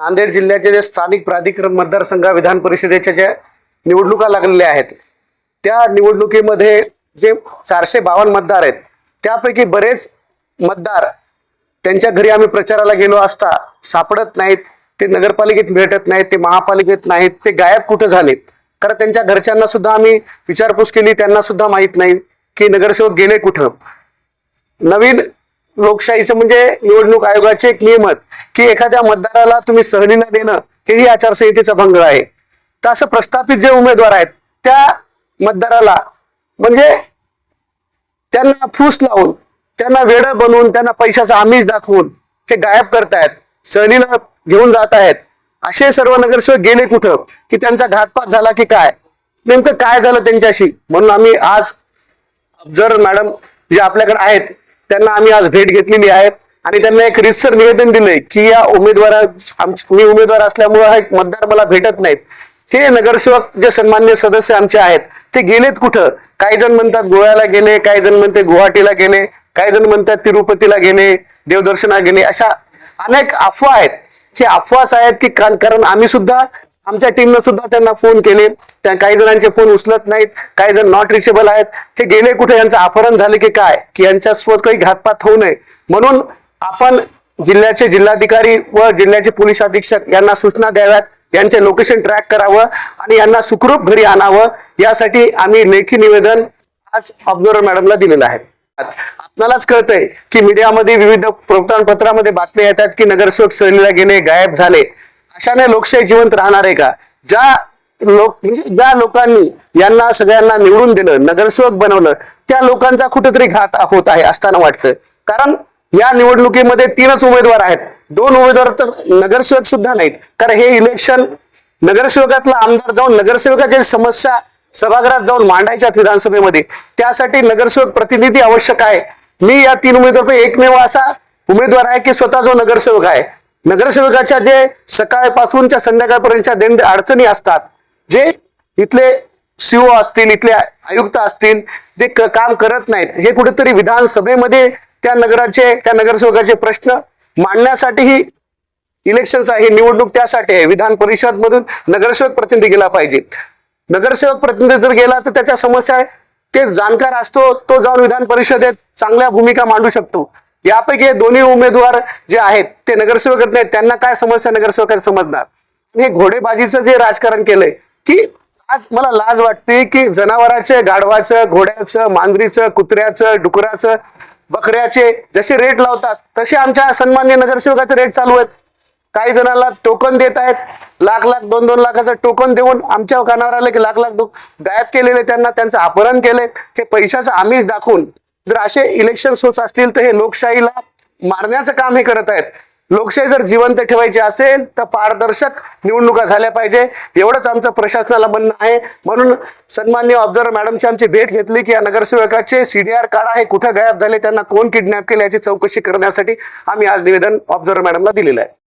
नांदेड जिल्ह्याचे जे स्थानिक प्राधिकरण मतदारसंघ विधान परिषदेच्या ज्या निवडणुका लागलेल्या आहेत त्या निवडणुकीमध्ये जे 452 मतदार आहेत त्यापैकी बरेच मतदार त्यांच्या घरी आम्ही प्रचाराला गेलो असता सापडत नाहीत, ते नगरपालिकेत भेटत नाहीत, ते महापालिकेत नाहीत, ते गायब कुठे झाले. कारण त्यांच्या घरच्यांना सुद्धा आम्ही विचारपूस केली, त्यांना सुद्धा माहीत नाही की नगरसेवक गेले कुठं. नवीन लोकशाहीचं म्हणजे निवडणूक आयोगाचे एक नियम आहेत की एखाद्या मतदाराला तुम्ही सहली न देणं हेही आचारसंहितेचा भंग आहे. तर असं प्रस्थापित जे उमेदवार आहेत त्या मतदाराला म्हणजे त्यांना फूस लावून, त्यांना वेडं बनवून, त्यांना पैशाचा आमिष दाखवून हे गायब करतायत, सहलीला घेऊन जात आहेत. असे सर्व नगरसेवक गेले कुठं, की त्यांचा घातपात झाला की काय, नेमकं काय झालं त्यांच्याशी. म्हणून आम्ही आज अब्जर मॅडम जे आपल्याकडे आहेत त्यांना आम्ही आज भेट घेतलेली आहे आणि त्यांना एक रितसर निवेदन दिलंय की या मी उमेदवार असल्यामुळे हा मतदार मला भेटत नाहीत. हे नगरसेवक जे सन्मान्य सदस्य आमचे आहेत ते गेलेत कुठं. काही जण म्हणतात गोव्याला गेले, काही जण म्हणते गुवाहाटीला गेले, काही जण म्हणतात तिरुपतीला गेले, देवदर्शनाला गेले. अशा अनेक अफवा आहेत की अफवाच आहेत की कारण आम्ही सुद्धा आमच्या टीमनं सुद्धा त्यांना फोन केले, त्या काही जणांचे फोन उचलत नाहीत, काही जण नॉट रिचेबल आहेत. हे गेले कुठे, यांचं अपहरण झाले की काय, की यांच्यासोबत काही घातपात होऊ नये म्हणून आपण जिल्ह्याचे जिल्हाधिकारी व जिल्ह्याचे पोलीस अधीक्षक यांना सूचना द्याव्यात, यांचे लोकेशन ट्रॅक करावं आणि यांना सुखरूप घरी आणावं. यासाठी आम्ही लेखी निवेदन आज ऑब्झर्वर मॅडमला दिलेलं आहे. आपल्यालाच कळतंय की मीडियामध्ये विविध वृत्तपत्रामध्ये बातम्या येतात की नगरसेवक सहलीला गेले, गायब झाले. अशाने लोकशाही जिवंत राहणार आहे का? ज्या लोकांनी यांना सगळ्यांना निवडून दिलं, नगरसेवक बनवलं, त्या लोकांचा कुठेतरी घात होत आहे असताना वाटतं. कारण या निवडणुकीमध्ये 3च उमेदवार आहेत, 2 उमेदवार तर नगरसेवक सुद्धा नाहीत. कारण हे इलेक्शन नगरसेवकातला आमदार जाऊन नगरसेवकाच्या समस्या सभागृहात जाऊन मांडायच्यात विधानसभेमध्ये, त्यासाठी नगरसेवक प्रतिनिधी आवश्यक आहे. मी या 3 उमेदवारांपैकी एकमेव असा उमेदवार आहे की स्वतः जो नगरसेवक आहे. नगरसेवकाच्या जे सकाळपासूनच्या संध्याकाळपर्यंतच्या दैनंदिन अडचणी असतात, जे इथले सीओ असतील, इथले आयुक्त असतील, जे काम करत नाहीत, हे कुठेतरी विधानसभेमध्ये त्या नगरसेवकाचे प्रश्न मांडण्यासाठी ही इलेक्शन्स आहे, निवडणूक त्यासाठी आहे. विधान परिषद मधून नगरसेवक प्रतिनिधी गेला पाहिजे. नगरसेवक प्रतिनिधी जर गेला तर त्याच्या समस्या आहे ते जाणकार असतो, तो जाऊन विधान परिषदेत चांगल्या भूमिका मांडू शकतो. यापैकी दोन्ही उमेदवार जे आहेत ते नगरसेवक नाहीत, त्यांना काय समस्या नगरसेवकांना समजणार. हे घोडेबाजीचं जे राजकारण केलंय की आज मला लाज वाटते की जनावरांचं, गाढवाचं, घोड्याचं, मांजरीचं, कुत्र्याचं, डुकराचं, बकऱ्याचे जसे रेट लावतात तसे आमच्या सन्मान्य नगरसेवकाचे रेट चालू आहेत. काही जणांना टोकन देत आहेत, लाख 2-2 लाखाचं टोकन देऊन आमच्या कानावर आलं की लाख गायब केलेले, त्यांचं अपहरण केले. हे पैशाचं आमिष दाखवून जर असे इलेक्शन्स होत असतील तर हे लोकशाहीला मारण्याचं काम हे करत आहेत. लोकशाही जर जिवंत ठेवायची असेल तर पारदर्शक निवडणुका झाल्या पाहिजे, एवढंच आमचं प्रशासनाला म्हणणं आहे. म्हणून सन्मान्य ऑब्झर्वर मॅडमची आमची भेट घेतली की या नगरसेवकाचे CDR काढा, हे कुठं गायब झाले, त्यांना कोण किडनॅप केले याची चौकशी करण्यासाठी आम्ही आज निवेदन ऑब्झर्वर मॅडमला दिलेलं आहे.